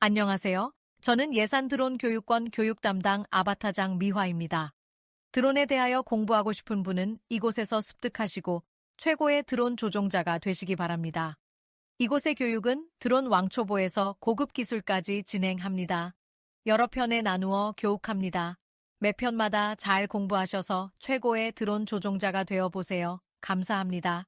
안녕하세요. 저는 예산 드론 교육권 교육 담당 아바타장 미화입니다. 드론에 대하여 공부하고 싶은 분은 이곳에서 습득하시고 최고의 드론 조종자가 되시기 바랍니다. 이곳의 교육은 드론 왕초보에서 고급기술까지 진행합니다. 여러 편에 나누어 교육합니다. 매 편마다 잘 공부하셔서 최고의 드론 조종자가 되어 보세요. 감사합니다.